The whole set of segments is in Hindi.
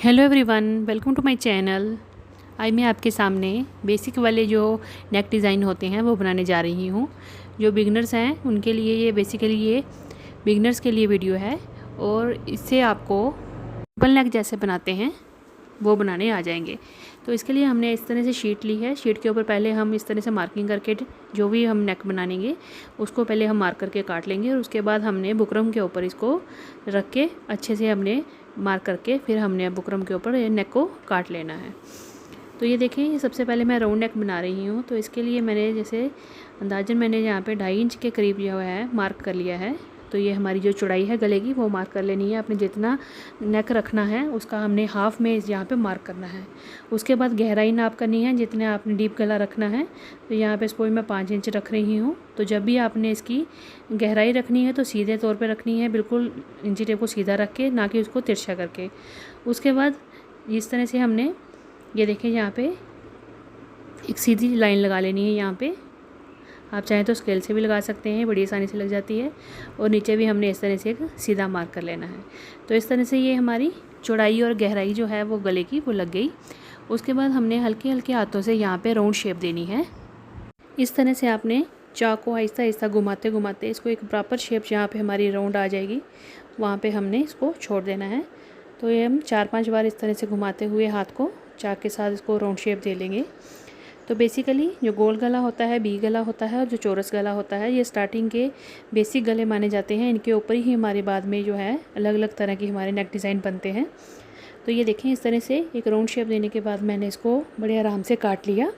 Hello everyone, welcome to my channel. आज मैं आपके सामने बेसिक वाले जो नेक डिज़ाइन होते हैं वो बनाने जा रही हूँ। जो बिगनर्स हैं उनके लिए ये बेसिकली ये बिगनर्स के लिए वीडियो है और इससे आपको डबल नेक जैसे बनाते हैं वो बनाने आ जाएंगे। तो इसके लिए हमने इस तरह से शीट ली है। शीट के ऊपर पहले हम इस तरह से मार्किंग करके जो भी हम नेक बनाएंगे उसको पहले हम मार्क करके काट लेंगे और उसके बाद हमने बुकरम के ऊपर इसको रख के अच्छे से हमने मार्क करके फिर हमने बुकरम के ऊपर ये नेक को काट लेना है। तो ये देखें, ये सबसे पहले मैं राउंड नेक बना रही हूँ। तो इसके लिए मैंने जैसे अंदाजन मैंने यहाँ पे 2.5 इंच के करीब जो है मार्क कर लिया है। तो ये हमारी जो चौड़ाई है गले की वो मार्क कर लेनी है। आपने जितना नेक रखना है उसका हमने हाफ में यहाँ पे मार्क करना है। उसके बाद गहराई नाप करनी है, जितने आपने डीप गला रखना है। तो यहाँ पे इसको मैं 5 इंच रख रही हूँ। तो जब भी आपने इसकी गहराई रखनी है तो सीधे तौर पे रखनी है, बिल्कुल इंची टेप को सीधा रख के, ना कि उसको तिरछा करके। उसके बाद इस तरह से हमने ये देखें यहाँ पे एक सीधी लाइन लगा लेनी है। यहाँ पे आप चाहें तो स्केल से भी लगा सकते हैं, बड़ी आसानी से लग जाती है। और नीचे भी हमने इस तरह से एक सीधा मार्क कर लेना है। तो इस तरह से ये हमारी चौड़ाई और गहराई जो है वो गले की वो लग गई। उसके बाद हमने हल्के हल्के हाथों से यहाँ पे राउंड शेप देनी है। इस तरह से आपने चाक को आहिस्ता आहिस्ता घुमाते घुमाते इसको एक प्रॉपर शेप जहाँ पे हमारी राउंड आ जाएगी वहाँ पे हमने इसको छोड़ देना है। तो ये हम 4-5 बार इस तरह से घुमाते हुए हाथ को चाक के साथ इसको राउंड शेप दे लेंगे। तो बेसिकली जो गोल गला होता है, बी गला होता है और जो चौरस गला होता है, ये स्टार्टिंग के बेसिक गले माने जाते हैं। इनके ऊपर ही हमारे बाद में जो है अलग अलग तरह की हमारे नेक डिज़ाइन बनते हैं। तो ये देखें, इस तरह से एक राउंड शेप देने के बाद मैंने इसको बड़े आराम से काट लिया।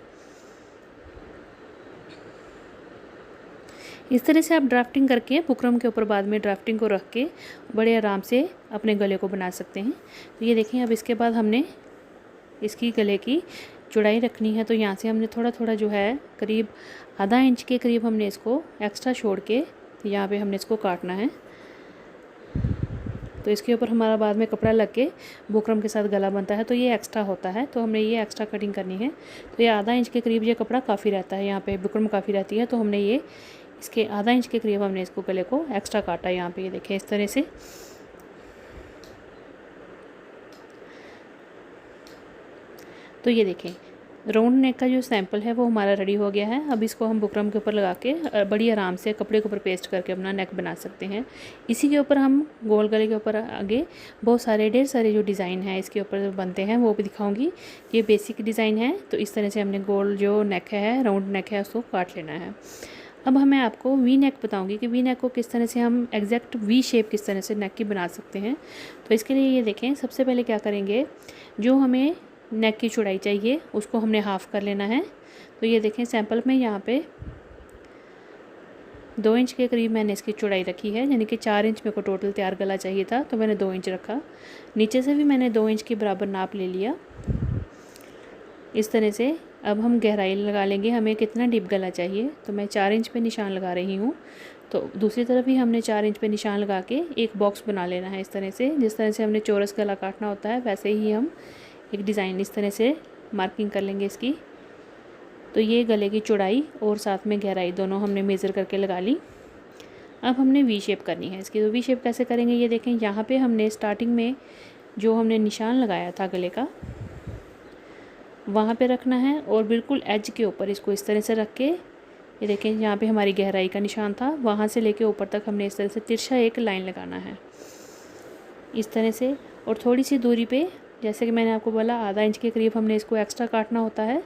इस तरह से आप ड्राफ्टिंग करके बुकरम के ऊपर बाद में ड्राफ्टिंग को रख के बड़े आराम से अपने गले को बना सकते हैं। तो ये देखें, अब इसके बाद हमने इसकी गले की चौड़ाई रखनी है। तो यहाँ से हमने थोड़ा थोड़ा जो है करीब आधा इंच के करीब हमने इसको एक्स्ट्रा छोड़ के यहाँ पे हमने इसको काटना है। तो इसके ऊपर हमारा बाद में कपड़ा लग के बुकरम के साथ गला बनता है, तो ये एक्स्ट्रा होता है। तो हमने ये एक्स्ट्रा कटिंग करनी है। तो ये आधा इंच के करीब ये कपड़ा काफ़ी रहता है, यहाँ पे बुकरम काफ़ी रहती है। तो हमने ये इसके आधा इंच के करीब हमने इसको गले को एक्स्ट्रा काटा। यहाँ पे ये देखें इस तरह से। तो ये देखें, राउंड नेक का जो सैंपल है वो हमारा रेडी हो गया है। अब इसको हम बुकरम के ऊपर लगा के बड़ी आराम से कपड़े के ऊपर पेस्ट करके अपना नेक बना सकते हैं। इसी के ऊपर हम गोल गले के ऊपर आगे बहुत सारे ढेर सारे जो डिज़ाइन हैं इसके ऊपर बनते हैं वो भी दिखाऊंगी। ये बेसिक डिज़ाइन है। तो इस तरह से हमने गोल जो नेक है, राउंड नेक है, उसको काट लेना है। अब मैं आपको वी नेक बताऊंगी कि वी नेक को किस तरह से हम एग्जैक्ट वी शेप किस तरह से नेक की बना सकते हैं। तो इसके लिए ये देखें, सबसे पहले क्या करेंगे, जो हमें नेक की चौड़ाई चाहिए उसको हमने हाफ़ कर लेना है। तो ये देखें, सैंपल में यहाँ पे 2 इंच के करीब मैंने इसकी चौड़ाई रखी है, यानी कि 4 इंच मेरे को टोटल तैयार गला चाहिए था, तो मैंने 2 इंच रखा। नीचे से भी मैंने 2 इंच के बराबर नाप ले लिया। इस तरह से अब हम गहराई लगा लेंगे, हमें कितना डीप गला चाहिए। तो मैं 4 इंच पे निशान लगा रही हूँ। तो दूसरी तरफ भी हमने 4 इंच पे निशान लगा के एक बॉक्स बना लेना है। इस तरह से जिस तरह से हमने चौरस गला काटना होता है वैसे ही हम एक डिज़ाइन इस तरह से मार्किंग कर लेंगे इसकी। तो ये गले की चौड़ाई और साथ में गहराई दोनों हमने मेज़र करके लगा ली। अब हमने वी शेप करनी है इसकी। तो वी शेप कैसे करेंगे, ये देखें, यहाँ पे हमने स्टार्टिंग में जो हमने निशान लगाया था गले का वहाँ पे रखना है और बिल्कुल एज के ऊपर इसको इस तरह से रख के, ये देखें, यहाँ पे हमारी गहराई का निशान था, वहाँ से लेके ऊपर तक हमने इस तरह से तिरछा एक लाइन लगाना है इस तरह से। और थोड़ी सी दूरी पे, जैसे कि मैंने आपको बोला, आधा इंच के करीब हमने इसको एक्स्ट्रा काटना होता है।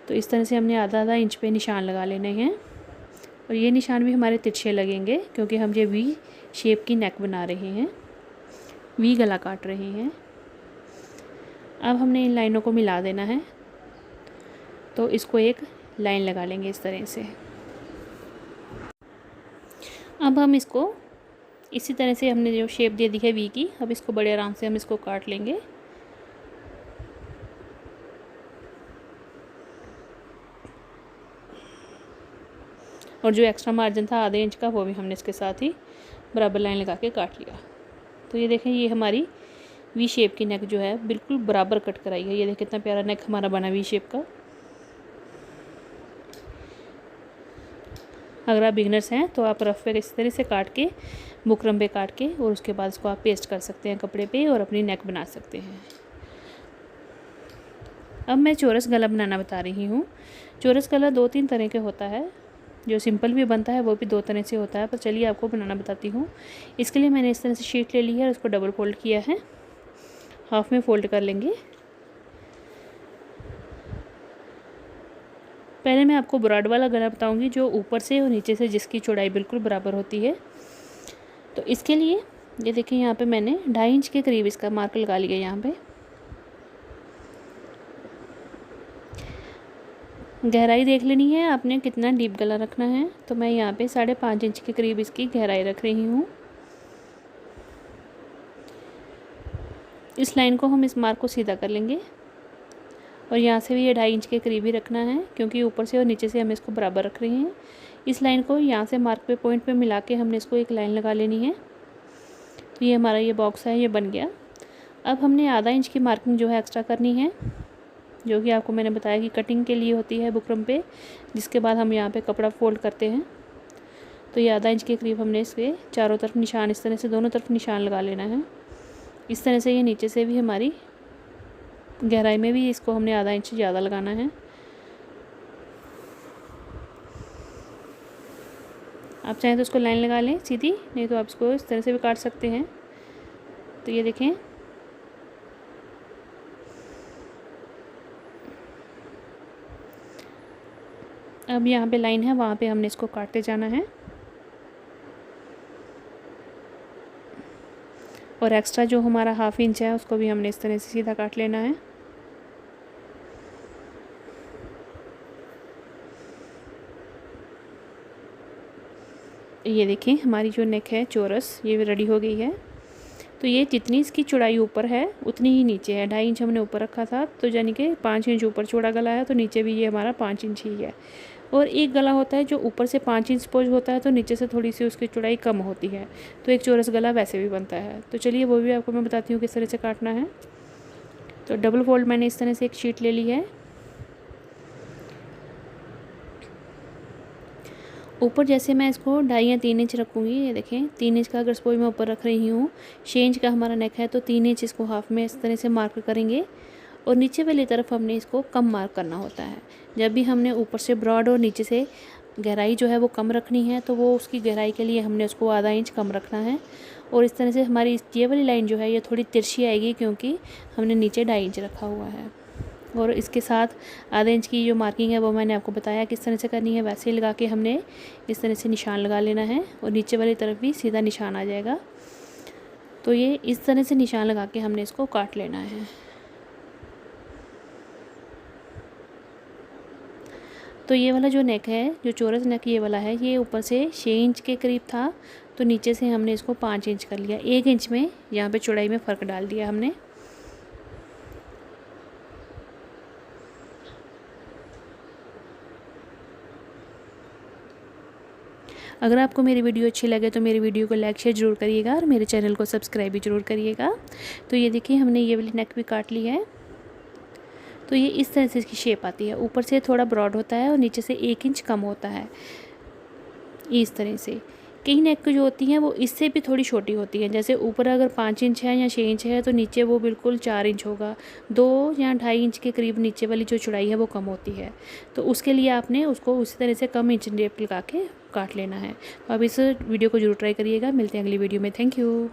तो इस तरह से हमने आधा आधा इंच पे निशान लगा लेने हैं। और ये निशान भी हमारे तिरछे लगेंगे क्योंकि हम ये वी शेप की नेक बना रहे हैं, वी गला काट रहे हैं। अब हमने इन लाइनों को मिला देना है। तो इसको एक लाइन लगा लेंगे इस तरह से। अब हम इसको इसी तरह से हमने जो शेप दे दी है वी की, अब इसको बड़े आराम से हम इसको काट लेंगे। और जो एक्स्ट्रा मार्जिन था आधे इंच का वो भी हमने इसके साथ ही बराबर लाइन लगा के काट लिया। तो ये देखें, ये हमारी वी शेप की नेक जो है बिल्कुल बराबर कट कराई है। ये देखें कितना प्यारा नेक हमारा बना वी शेप का। अगर आप बिगनर्स हैं तो आप रफ पे इस तरह से काट के, बुकरम पे काट के, और उसके बाद इसको आप पेस्ट कर सकते हैं कपड़े पे और अपनी नेक बना सकते हैं। अब मैं चौरस गला बनाना बता रही हूँ। चौरस गला 2-3 तरह के होता है, जो सिंपल भी बनता है वो भी 2 तरह से होता है, पर चलिए आपको बनाना बताती हूँ। इसके लिए मैंने इस तरह से शीट ले ली है और उसको डबल फोल्ड किया है, हाफ में फ़ोल्ड कर लेंगे। पहले मैं आपको ब्रॉड वाला गला बताऊंगी, जो ऊपर से और नीचे से जिसकी चौड़ाई बिल्कुल बराबर होती है। तो इसके लिए ये देखिए, यहाँ पे मैंने 2.5 इंच के करीब इसका मार्क लगा लिया। यहाँ पे गहराई देख लेनी है आपने, कितना डीप गला रखना है। तो मैं यहाँ पे 5.5 इंच के करीब इसकी गहराई रख रही हूँ। इस लाइन को हम इस मार्क को सीधा कर लेंगे, और यहाँ से भी ये 2.5 इंच के करीब ही रखना है, क्योंकि ऊपर से और नीचे से हम इसको बराबर रख रहे हैं। इस लाइन को यहाँ से मार्क पे पॉइंट पे मिला के हमने इसको एक लाइन लगा लेनी है। तो ये हमारा ये बॉक्स है, ये बन गया। अब हमने आधा इंच की मार्किंग जो है एक्स्ट्रा करनी है, जो कि आपको मैंने बताया कि कटिंग के लिए होती है बुकरम पे, जिसके बाद हम यहाँ पे कपड़ा फोल्ड करते हैं। तो ये आधा इंच के करीब हमने इसके चारों तरफ निशान, इस तरह से दोनों तरफ निशान लगा लेना है। इस तरह से ये नीचे से भी हमारी गहराई में भी इसको हमने आधा इंच ज़्यादा लगाना है। आप चाहें तो इसको लाइन लगा लें सीधी, नहीं तो आप इसको इस तरह से भी काट सकते हैं। तो ये देखें, अब यहाँ पे लाइन है, वहाँ पे हमने इसको काटते जाना है, और एक्स्ट्रा जो हमारा 1/2 इंच है उसको भी हमने इस तरह से सीधा काट लेना है। ये देखें, हमारी जो नेक है चौरस, ये रेडी हो गई है। तो ये जितनी इसकी चौड़ाई ऊपर है उतनी ही नीचे है। 2.5 इंच हमने ऊपर रखा था, तो यानी कि 5 इंच ऊपर चौड़ा गला है, तो नीचे भी ये हमारा 5 इंच ही है। और एक गला होता है जो ऊपर से 5 इंच पोज होता है, तो नीचे से थोड़ी सी उसकी चौड़ाई कम होती है, तो एक चौरस गला वैसे भी बनता है। तो चलिए वो भी आपको मैं बताती हूँ किस तरह से काटना है। तो डबल फोल्ड मैंने इस तरह से एक शीट ले ली है। ऊपर जैसे मैं इसको 2.5 या 3 इंच रखूँगी, ये देखें 3 इंच का अगर सपोज मैं ऊपर रख रही हूँ, 6 इंच का हमारा नेक है, तो 3 इंच इसको हाफ में इस तरह से मार्क करेंगे, और नीचे वाली तरफ हमने इसको कम मार्क करना होता है। जब भी हमने ऊपर से ब्रॉड और नीचे से गहराई जो है वो कम रखनी है, तो वो उसकी गहराई के लिए हमने उसको आधा इंच कम रखना है। और इस तरह से हमारी ये वाली लाइन जो है ये थोड़ी तिरछी आएगी, क्योंकि हमने नीचे 2.5 इंच रखा हुआ है। और इसके साथ आधे इंच की जो मार्किंग है वो मैंने आपको बताया किस तरह से करनी है, वैसे ही लगा के हमने इस तरह से निशान लगा लेना है, और नीचे वाली तरफ भी सीधा निशान आ जाएगा। तो ये इस तरह से निशान लगा के हमने इसको काट लेना है। तो ये वाला जो नेक है, जो चौरस नेक ये वाला है, ये ऊपर से 6 इंच के करीब था, तो नीचे से हमने इसको 5 इंच कर लिया। 1 इंच में यहाँ पे चौड़ाई में फ़र्क डाल दिया हमने। अगर आपको मेरी वीडियो अच्छी लगे तो मेरी वीडियो को लाइक शेयर ज़रूर करिएगा, और मेरे चैनल को सब्सक्राइब भी ज़रूर करिएगा। तो ये देखिए, हमने ये वाली नेक भी काट ली है। तो ये इस तरह से इसकी शेप आती है, ऊपर से थोड़ा ब्रॉड होता है और नीचे से 1 इंच कम होता है, इस तरह से। कई नेक जो होती हैं वो इससे भी थोड़ी छोटी होती हैं, जैसे ऊपर अगर 5 इंच है या 6 इंच है, तो नीचे वो बिल्कुल 4 इंच होगा। 2 या 2.5 इंच के करीब नीचे वाली जो चौड़ाई है वो कम होती है, तो उसके लिए आपने उसको उसी तरह से कम इंच टेप लगा के काट लेना है। तो आप इस वीडियो को जरूर ट्राई करिएगा। मिलते हैं अगली वीडियो में। Thank you.